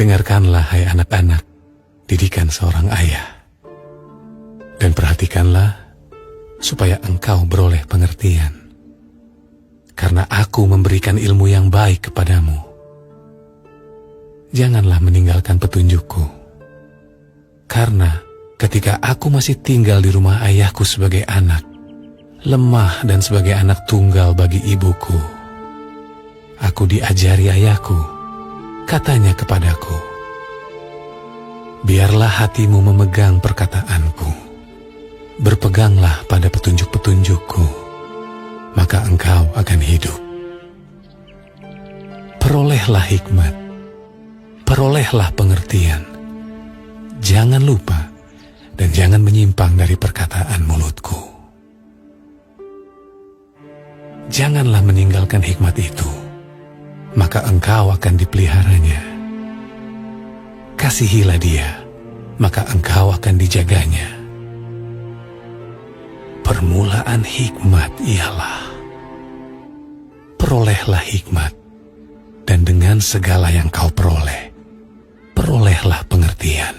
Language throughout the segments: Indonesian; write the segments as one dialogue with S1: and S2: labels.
S1: Dengarkanlah, hai anak-anak, didikan seorang ayah. Dan perhatikanlah supaya engkau beroleh pengertian. Karena aku memberikan ilmu yang baik kepadamu. Janganlah meninggalkan petunjukku. Karena ketika aku masih tinggal di rumah ayahku sebagai anak, lemah dan sebagai anak tunggal bagi ibuku, aku diajari ayahku, katanya kepadaku, biarlah hatimu memegang perkataanku, berpeganglah pada petunjuk-petunjukku, maka engkau akan hidup. Perolehlah hikmat, perolehlah pengertian, jangan lupa dan jangan menyimpang dari perkataan mulutku. Janganlah meninggalkan hikmat itu, maka engkau akan dipeliharanya. Kasihilah dia, maka engkau akan dijaganya. Permulaan hikmat ialah, perolehlah hikmat, dan dengan segala yang kau peroleh, perolehlah pengertian.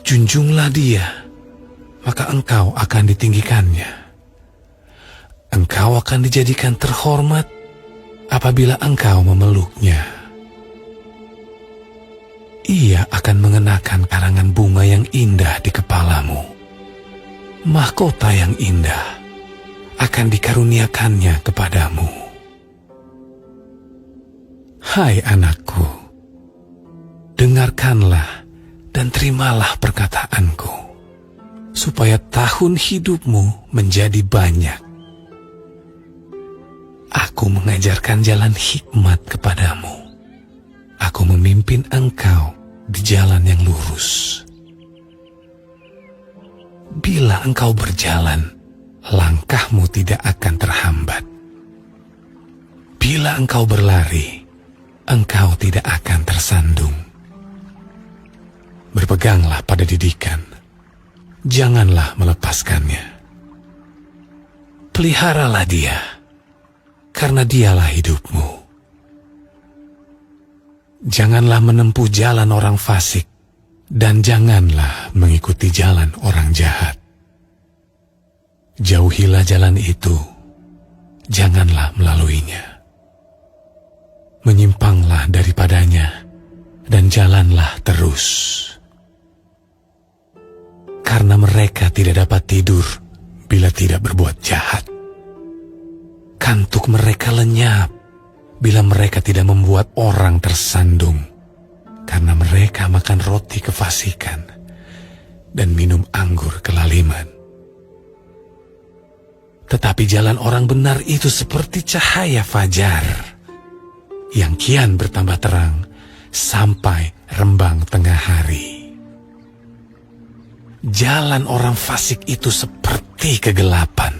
S1: Junjunglah dia, maka engkau akan ditinggikannya. Engkau akan dijadikan terhormat apabila engkau memeluknya. Ia akan mengenakan karangan bunga yang indah di kepalamu. Mahkota yang indah akan dikaruniakannya kepadamu. Hai anakku, dengarkanlah dan terimalah perkataanku, supaya tahun hidupmu menjadi banyak. Aku mengajarkan jalan hikmat kepadamu. Aku memimpin engkau di jalan yang lurus. Bila engkau berjalan, langkahmu tidak akan terhambat. Bila engkau berlari, engkau tidak akan tersandung. Berpeganglah pada didikan, janganlah melepaskannya. Peliharalah dia, karena dialah hidupmu. Janganlah menempuh jalan orang fasik, dan janganlah mengikuti jalan orang jahat. Jauhilah jalan itu, janganlah melaluinya. Menyimpanglah daripadanya, dan jalanlah terus. Karena mereka tidak dapat tidur bila tidak berbuat jahat. Kantuk mereka lenyap bila mereka tidak membuat orang tersandung, karena mereka makan roti kefasikan dan minum anggur kelaliman. Tetapi jalan orang benar itu seperti cahaya fajar, yang kian bertambah terang sampai rembang tengah hari. Jalan orang fasik itu seperti kegelapan.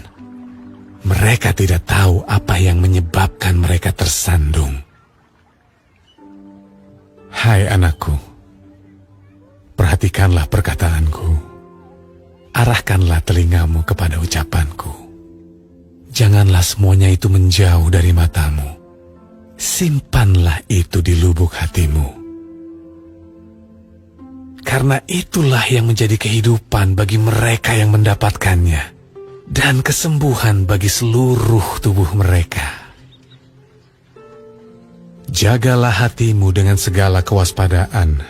S1: Mereka tidak tahu apa yang menyebabkan mereka tersandung. Hai anakku, perhatikanlah perkataanku. Arahkanlah telingamu kepada ucapanku. Janganlah semuanya itu menjauh dari matamu. Simpanlah itu di lubuk hatimu. Karena itulah yang menjadi kehidupan bagi mereka yang mendapatkannya, dan kesembuhan bagi seluruh tubuh mereka. Jagalah hatimu dengan segala kewaspadaan,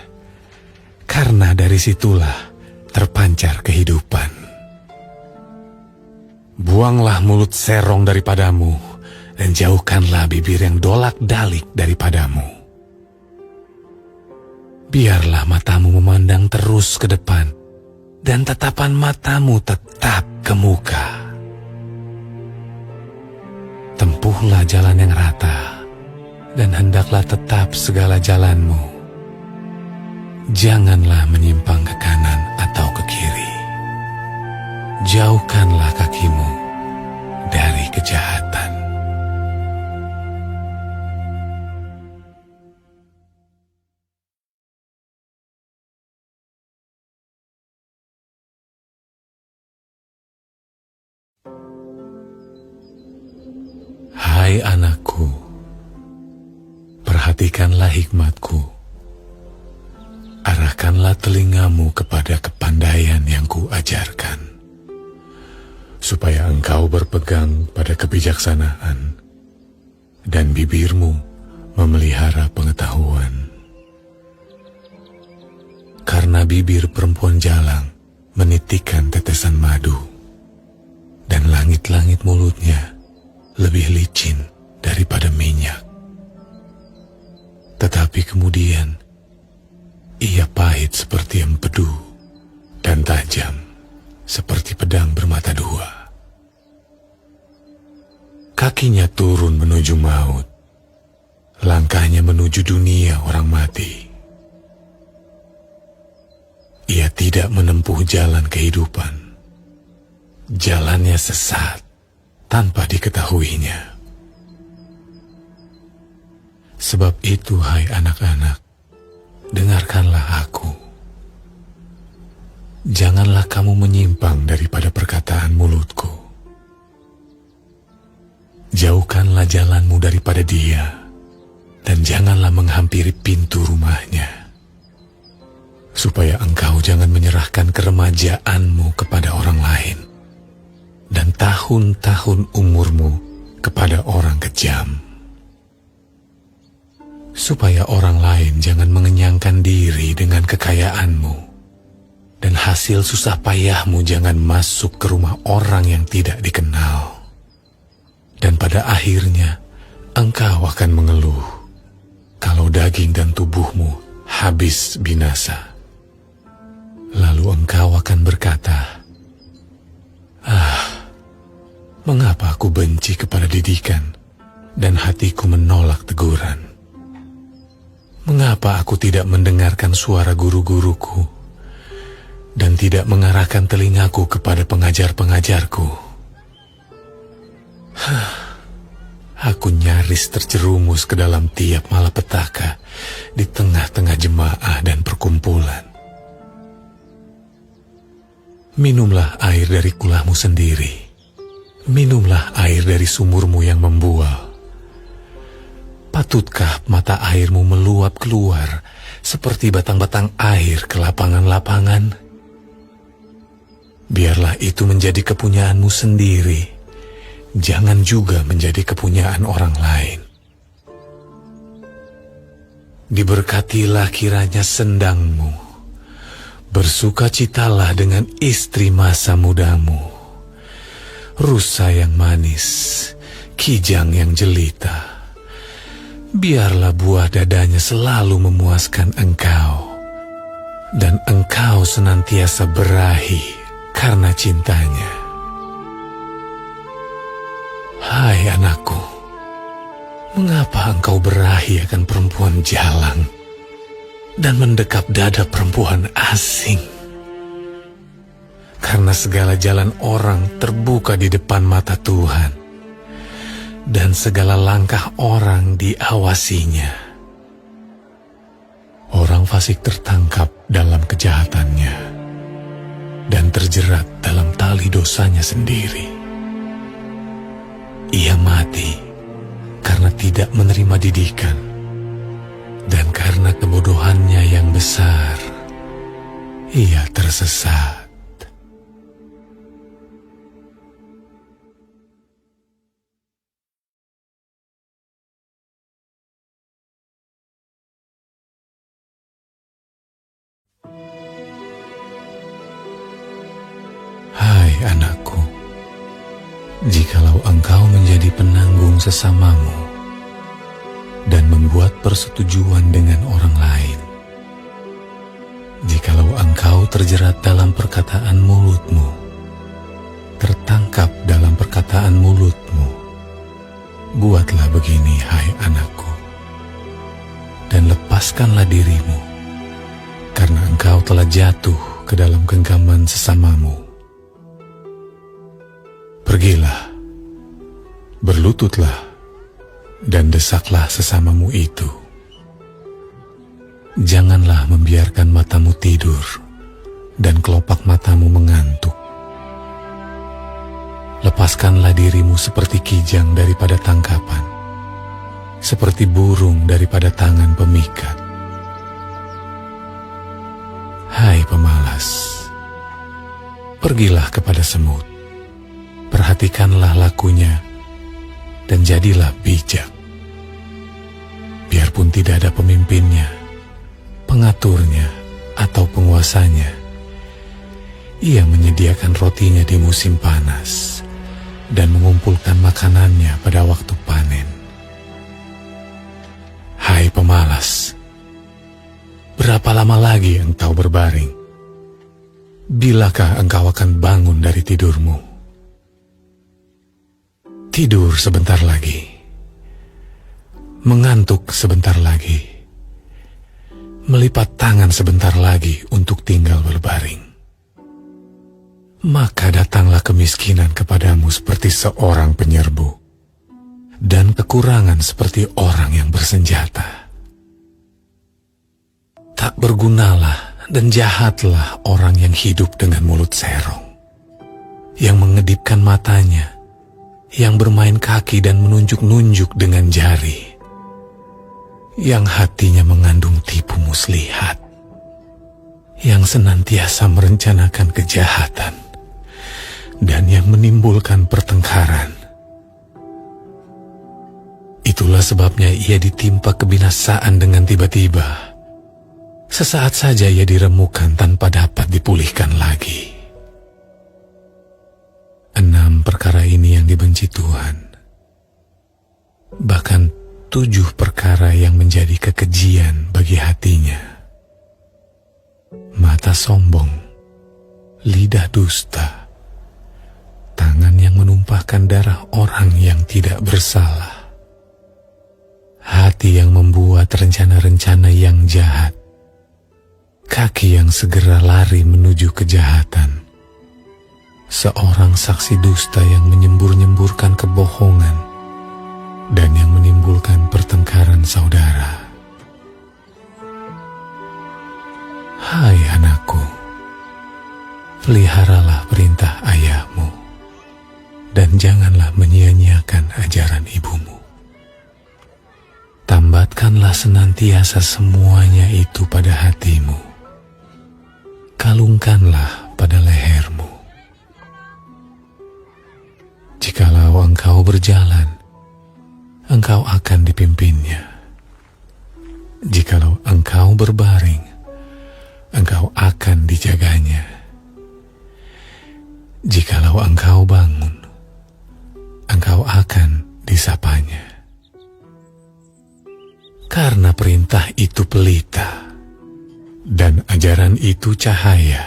S1: karena dari situlah terpancar kehidupan. Buanglah mulut serong daripadamu, dan jauhkanlah bibir yang dolak-dalik daripadamu. Biarlah matamu memandang terus ke depan, dan tatapan matamu tetap ke muka. Tempuhlah jalan yang rata, dan hendaklah tetap segala jalanmu. Janganlah menyimpang ke kanan atau ke kiri. Jauhkanlah kakimu dari kejahatan. Hai anakku, perhatikan perhatikanlah hikmatku. Arahkanlah telingamu kepada kepandaian yang kuajarkan, supaya engkau berpegang pada kebijaksanaan, dan bibirmu memelihara pengetahuan. Karena bibir perempuan jalang menitikkan tetesan madu, dan langit-langit mulutnya lebih licin daripada minyak. Tetapi kemudian ia pahit seperti empedu dan tajam seperti pedang bermata dua. Kakinya turun menuju maut, langkahnya menuju dunia orang mati. Ia tidak menempuh jalan kehidupan, jalannya sesat tanpa diketahuinya. Sebab itu, hai anak-anak, dengarkanlah aku. Janganlah kamu menyimpang daripada perkataan mulutku. Jauhkanlah jalanmu daripada dia, dan janganlah menghampiri pintu rumahnya, supaya engkau jangan menyerahkan keremajaanmu kepada orang lain, dan tahun-tahun umurmu kepada orang kejam. Supaya orang lain jangan mengenyangkan diri dengan kekayaanmu, dan hasil susah payahmu jangan masuk ke rumah orang yang tidak dikenal. Dan pada akhirnya engkau akan mengeluh kalau daging dan tubuhmu habis binasa. Lalu engkau akan berkata, mengapa aku benci kepada didikan dan hatiku menolak teguran? Mengapa aku tidak mendengarkan suara guru-guruku dan tidak mengarahkan telingaku kepada pengajar-pengajarku? Aku nyaris terjerumus ke dalam tiap malapetaka di tengah-tengah jemaah dan perkumpulan. Minumlah air dari kulahmu sendiri. Minumlah air dari sumurmu yang membual. Patutkah mata airmu meluap keluar seperti batang-batang air ke lapangan-lapangan? Biarlah itu menjadi kepunyaanmu sendiri. Jangan juga menjadi kepunyaan orang lain. Diberkatilah kiranya sendangmu. Bersukacitalah dengan istri masa mudamu. Rusa yang manis, kijang yang jelita. Biarlah buah dadanya selalu memuaskan engkau, dan engkau senantiasa berahi karena cintanya. Hai anakku, mengapa engkau berahi akan perempuan jalang dan mendekap dada perempuan asing? Karena segala jalan orang terbuka di depan mata Tuhan, dan segala langkah orang diawasinya. Orang fasik tertangkap dalam kejahatannya dan terjerat dalam tali dosanya sendiri. Ia mati karena tidak menerima didikan, dan karena kebodohannya yang besar, ia tersesat. Hai anakku, jikalau engkau menjadi penanggung sesamamu dan membuat persetujuan dengan orang lain, jikalau engkau terjerat dalam perkataan mulutmu, tertangkap dalam perkataan mulutmu, buatlah begini, hai anakku, dan lepaskanlah dirimu, karena engkau telah jatuh ke dalam genggaman sesamamu. Pergilah, berlututlah, dan desaklah sesamamu itu. Janganlah membiarkan matamu tidur dan kelopak matamu mengantuk. Lepaskanlah dirimu seperti kijang daripada tangkapan, seperti burung daripada tangan pemikat. Hai pemalas, pergilah kepada semut, perhatikanlah lakunya, dan jadilah bijak. Biarpun tidak ada pemimpinnya, pengaturnya, atau penguasanya, ia menyediakan rotinya di musim panas dan mengumpulkan makanannya pada waktu panen. Hai pemalas, berapa lama lagi engkau berbaring? Bilakah engkau akan bangun dari tidurmu? Tidur sebentar lagi, mengantuk sebentar lagi, melipat tangan sebentar lagi untuk tinggal berbaring. Maka datanglah kemiskinan kepadamu seperti seorang penyerbu, dan kekurangan seperti orang yang bersenjata. Tak bergunalah dan jahatlah orang yang hidup dengan mulut serong, yang mengedipkan matanya, yang bermain kaki dan menunjuk-nunjuk dengan jari, yang hatinya mengandung tipu muslihat, yang senantiasa merencanakan kejahatan, dan yang menimbulkan pertengkaran. Itulah sebabnya ia ditimpa kebinasaan dengan tiba-tiba. Sesaat saja ia diremukan tanpa dapat dipulihkan lagi. 6 perkara ini yang dibenci Tuhan. Bahkan 7 perkara yang menjadi kekejian bagi hatinya. Mata sombong, lidah dusta, tangan yang menumpahkan darah orang yang tidak bersalah, hati yang membuat rencana-rencana yang jahat, kaki yang segera lari menuju kejahatan, seorang saksi dusta yang menyembur-nyemburkan kebohongan dan yang menimbulkan pertengkaran saudara. Hai anakku, peliharalah perintah ayahmu, dan janganlah menyia-nyiakan ajaran ibumu. Tambatkanlah senantiasa semuanya itu pada hatimu. Kalungkanlah pada lehermu. Jikalau engkau berjalan, engkau akan dipimpinnya. Jikalau engkau berbaring, engkau akan dijaganya. Jikalau engkau bangun, engkau akan disapanya. Karena perintah itu pelita, dan ajaran itu cahaya,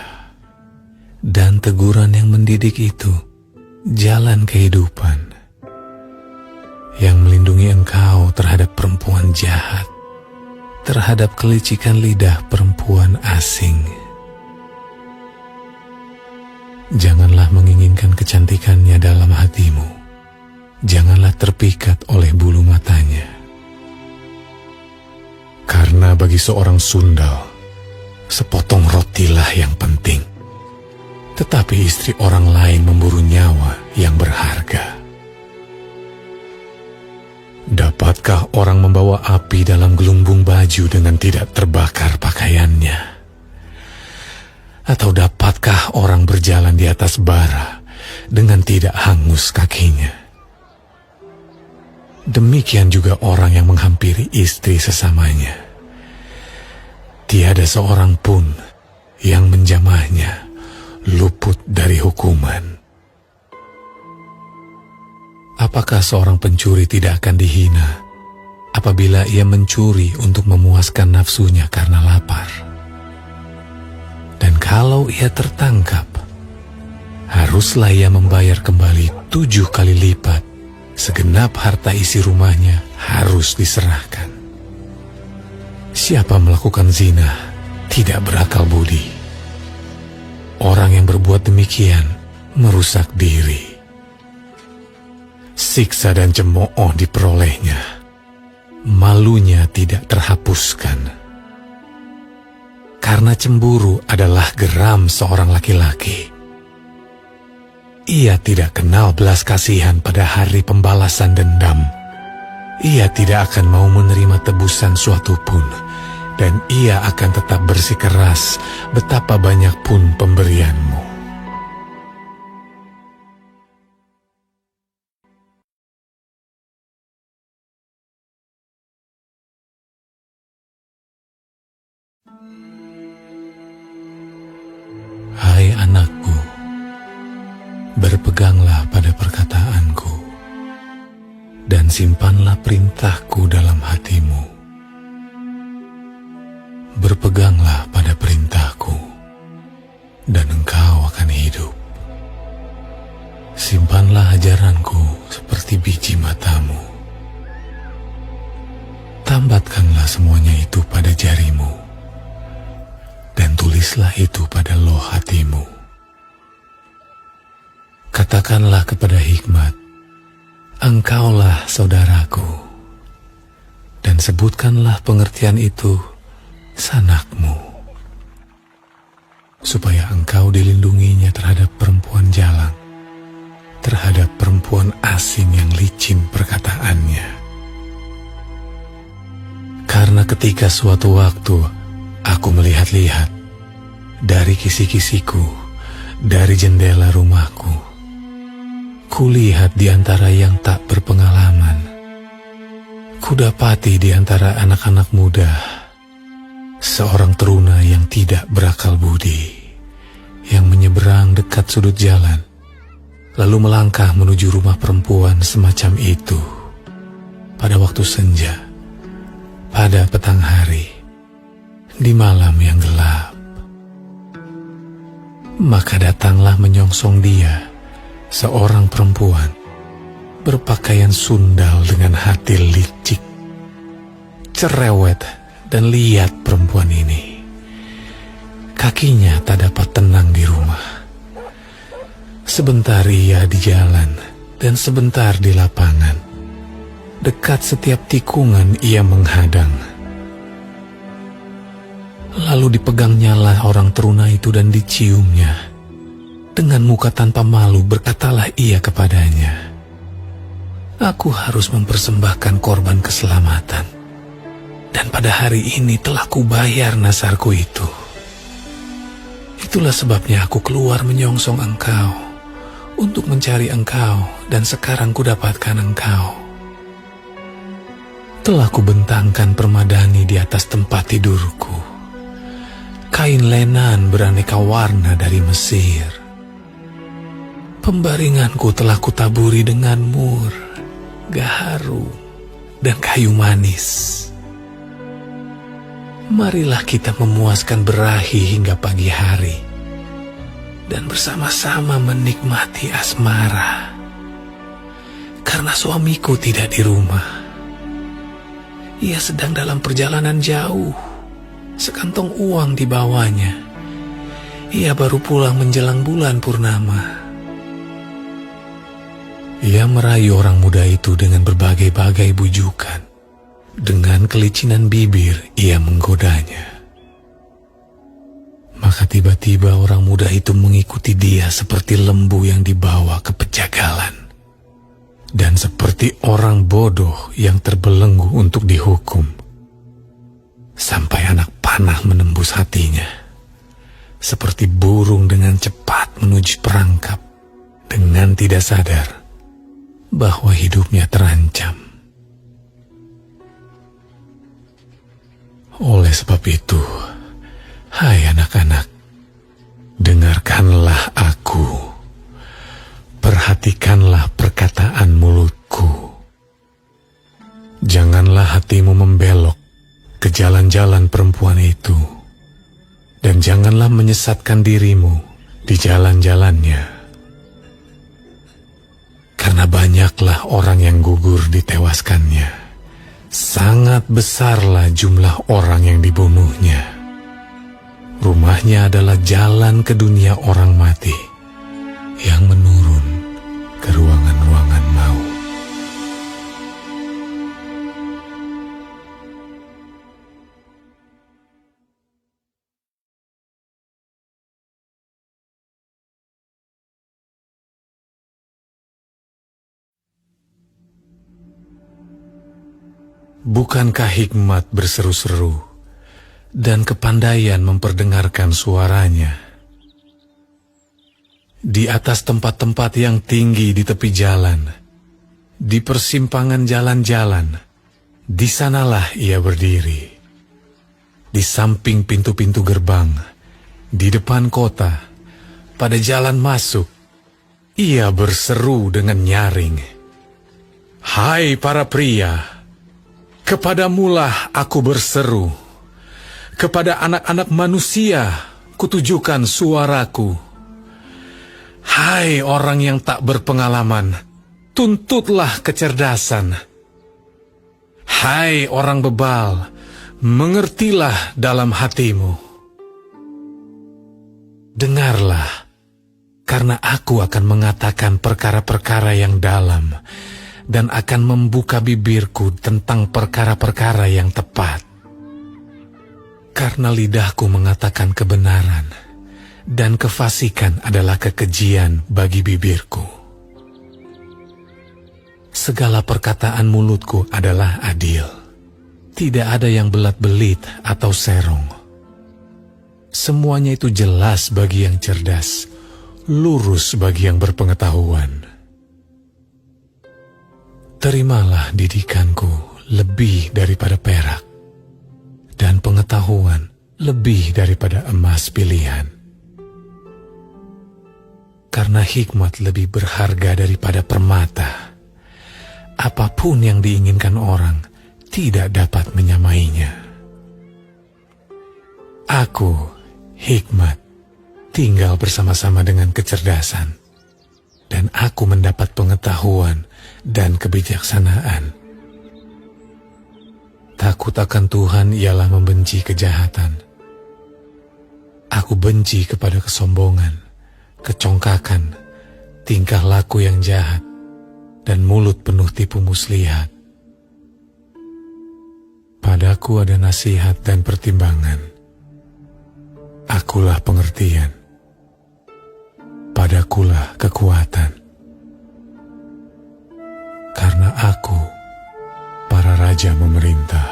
S1: dan teguran yang mendidik itu jalan kehidupan, yang melindungi engkau terhadap perempuan jahat, terhadap kelicikan lidah perempuan asing. Janganlah menginginkan kecantikannya dalam hatimu, janganlah terpikat oleh bulu matanya. Karena bagi seorang sundal, sepotong rotilah yang penting, tetapi istri orang lain memburu nyawa yang berharga. Dapatkah orang membawa api dalam gelumbung baju dengan tidak terbakar pakaiannya? Atau dapatkah orang berjalan di atas bara dengan tidak hangus kakinya? Demikian juga orang yang menghampiri istri sesamanya. Tiada seorang pun yang menjamahnya luput dari hukuman. Apakah seorang pencuri tidak akan dihina apabila ia mencuri untuk memuaskan nafsunya karena lapar? Dan kalau ia tertangkap, haruslah ia membayar kembali 7 kali lipat. Segenap harta isi rumahnya harus diserahkan. Siapa melakukan zina tidak berakal budi. Orang yang berbuat demikian merusak diri. Siksa dan cemooh diperolehnya, malunya tidak terhapuskan. Karena cemburu adalah geram seorang laki-laki. Ia tidak kenal belas kasihan pada hari pembalasan dendam. ia tidak akan mau menerima tebusan suatu pun, dan ia akan tetap bersikeras betapa banyak pun pemberianmu. Hai anakku, berpeganglah pada perkataanku, dan simpanlah perintahku dalam hatimu. Berpeganglah pada perintahku, dan engkau akan hidup. Simpanlah ajaranku seperti biji matamu. Tambatkanlah semuanya itu pada jarimu, dan tulislah itu pada loh hatimu. Katakanlah kepada hikmat, engkaulah saudaraku, dan sebutkanlah pengertian itu sanakmu, supaya engkau dilindunginya terhadap perempuan jalang, terhadap perempuan asing yang licin perkataannya. Karena ketika suatu waktu aku melihat-lihat dari kisi-kisiku, dari jendela rumahku, kulihat di antara yang tak berpengalaman, kudapati di antara anak-anak muda seorang teruna yang tidak berakal budi, yang menyeberang dekat sudut jalan, lalu melangkah menuju rumah perempuan semacam itu pada waktu senja, pada petang hari, di malam yang gelap. Maka datanglah menyongsong dia seorang perempuan berpakaian sundal dengan hati licik, cerewet dan liat perempuan ini. Kakinya tak dapat tenang di rumah. Sebentar ia di jalan dan sebentar di lapangan. Dekat setiap tikungan ia menghadang. Lalu dipegangnyalah orang teruna itu dan diciumnya. Dengan muka tanpa malu berkatalah ia kepadanya, aku harus mempersembahkan korban keselamatan, dan pada hari ini telah kubayar nasarku itu. Itulah sebabnya aku keluar menyongsong engkau, untuk mencari engkau, dan sekarang kudapatkan engkau. Telah kubentangkan permadani di atas tempat tidurku, kain lenan beraneka warna dari Mesir. Pembaringanku telah kutaburi dengan mur, gaharu, dan kayu manis. Marilah kita memuaskan berahi hingga pagi hari, dan bersama-sama menikmati asmara. Karena suamiku tidak di rumah. Ia sedang dalam perjalanan jauh, sekantong uang dibawanya. Ia baru pulang menjelang bulan purnama. Ia merayu orang muda itu dengan berbagai-bagai bujukan. Dengan kelicinan bibir ia menggodanya. Maka tiba-tiba orang muda itu mengikuti dia seperti lembu yang dibawa ke pejagalan, dan seperti orang bodoh yang terbelenggu untuk dihukum, sampai anak panah menembus hatinya, seperti burung dengan cepat menuju perangkap, dengan tidak sadar bahwa hidupnya terancam. Oleh sebab itu, hai anak-anak, dengarkanlah aku. Perhatikanlah perkataan mulutku. Janganlah hatimu membelok ke jalan-jalan perempuan itu, dan janganlah menyesatkan dirimu di jalan-jalannya. Karena banyaklah orang yang gugur ditewaskannya, sangat besarlah jumlah orang yang dibunuhnya. Rumahnya adalah jalan ke dunia orang mati, yang menurun ke ruangan-ruangan maut. Bukankah hikmat berseru-seru dan kepandaian memperdengarkan suaranya? Di atas tempat-tempat yang tinggi di tepi jalan, di persimpangan jalan-jalan, di sanalah ia berdiri. Di samping pintu-pintu gerbang, di depan kota, pada jalan masuk, ia berseru dengan nyaring. Hai para pria, kepadamulah aku berseru. Kepada anak-anak manusia, kutujukan suaraku. Hai orang yang tak berpengalaman, tuntutlah kecerdasan. Hai orang bebal, mengertilah dalam hatimu. Dengarlah, karena aku akan mengatakan perkara-perkara yang dalam, dan akan membuka bibirku tentang perkara-perkara yang tepat. Karena lidahku mengatakan kebenaran, dan kefasikan adalah kekejian bagi bibirku. Segala perkataan mulutku adalah adil. Tidak ada yang belat-belit atau serong. Semuanya itu jelas bagi yang cerdas, lurus bagi yang berpengetahuan. Terimalah didikanku lebih daripada perak, dan pengetahuan lebih daripada emas pilihan. Karena hikmat lebih berharga daripada permata, apapun yang diinginkan orang tidak dapat menyamainya. Aku, hikmat, tinggal bersama-sama dengan kecerdasan, dan aku mendapat pengetahuan dan kebijaksanaan. Takut akan Tuhan ialah membenci kejahatan. Aku benci kepada kesombongan, kecongkakan, tingkah laku yang jahat, dan mulut penuh tipu muslihat. Padaku ada nasihat dan pertimbangan. Akulah pengertian. Padakulah kekuatan. Karena aku, para raja memerintah,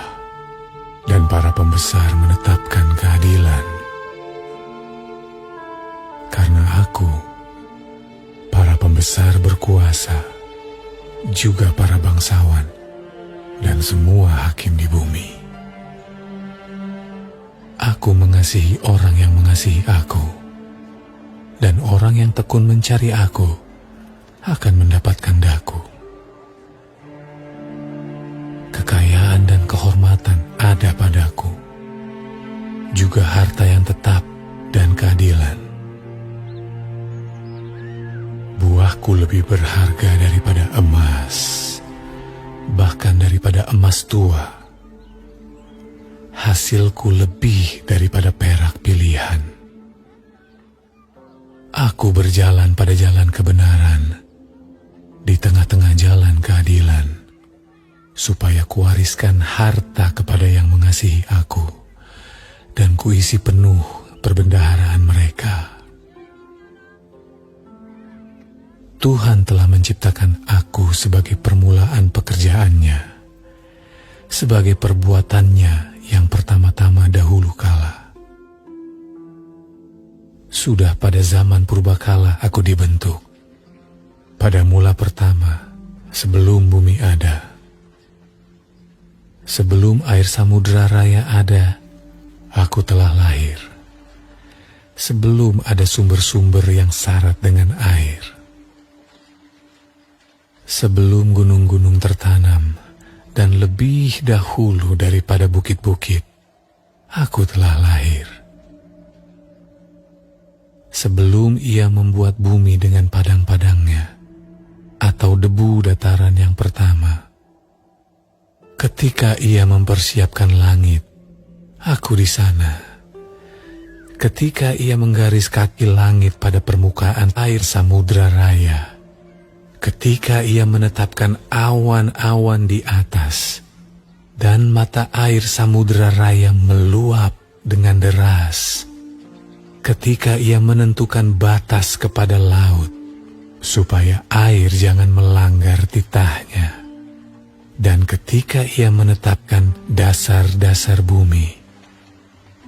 S1: dan para pembesar menetapkan keadilan. Karena aku, para pembesar berkuasa, juga para bangsawan, dan semua hakim di bumi. Aku mengasihi orang yang mengasihi aku, dan orang yang tekun mencari aku akan mendapatkan daku. Kekayaan dan kehormatan ada padaku, juga harta yang tetap dan keadilan. Buahku lebih berharga daripada emas, bahkan daripada emas tua. Hasilku lebih daripada perak pilihan. Aku berjalan pada jalan kebenaran, di tengah-tengah jalan keadilan, supaya kuwariskan harta kepada yang mengasihi aku, dan kuisi penuh perbendaharaan mereka. Tuhan telah menciptakan aku sebagai permulaan pekerjaannya, sebagai perbuatannya yang pertama-tama dahulu kala. Sudah pada zaman purbakala aku dibentuk, pada mula pertama, sebelum bumi ada. Sebelum air samudera raya ada, aku telah lahir. Sebelum ada sumber-sumber yang syarat dengan air. Sebelum gunung-gunung tertanam, dan lebih dahulu daripada bukit-bukit, aku telah lahir. Sebelum ia membuat bumi dengan padang-padangnya, atau debu dataran yang pertama. Ketika ia mempersiapkan langit, aku di sana. Ketika ia menggaris kaki langit pada permukaan air samudra raya. Ketika ia menetapkan awan-awan di atas, dan mata air samudra raya meluap dengan deras. Ketika ia menentukan batas kepada laut, supaya air jangan melanggar titahnya. Dan ketika Ia menetapkan dasar-dasar bumi,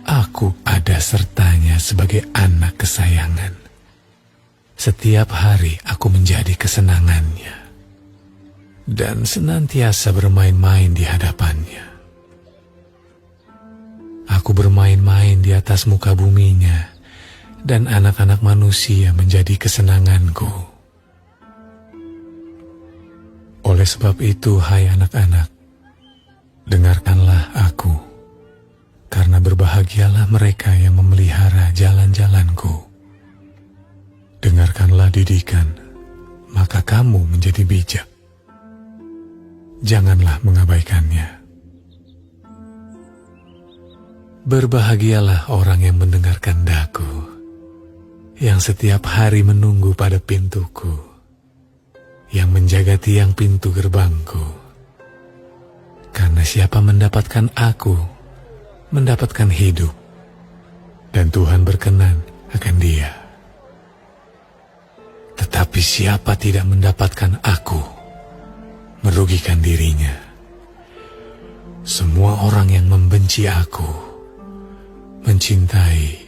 S1: aku ada sertanya sebagai anak kesayangan. Setiap hari aku menjadi kesenangannya, dan senantiasa bermain-main di hadapannya. Aku bermain-main di atas muka buminya, dan anak-anak manusia menjadi kesenanganku. Oleh sebab itu, hai anak-anak, dengarkanlah aku, karena berbahagialah mereka yang memelihara jalan-jalanku. Dengarkanlah didikan, maka kamu menjadi bijak. Janganlah mengabaikannya. Berbahagialah orang yang mendengarkan daku, yang setiap hari menunggu pada pintuku, yang menjaga tiang pintu gerbangku. Karena siapa mendapatkan aku, mendapatkan hidup, dan Tuhan berkenan akan dia. Tetapi siapa tidak mendapatkan aku, merugikan dirinya. Semua orang yang membenci aku, mencintai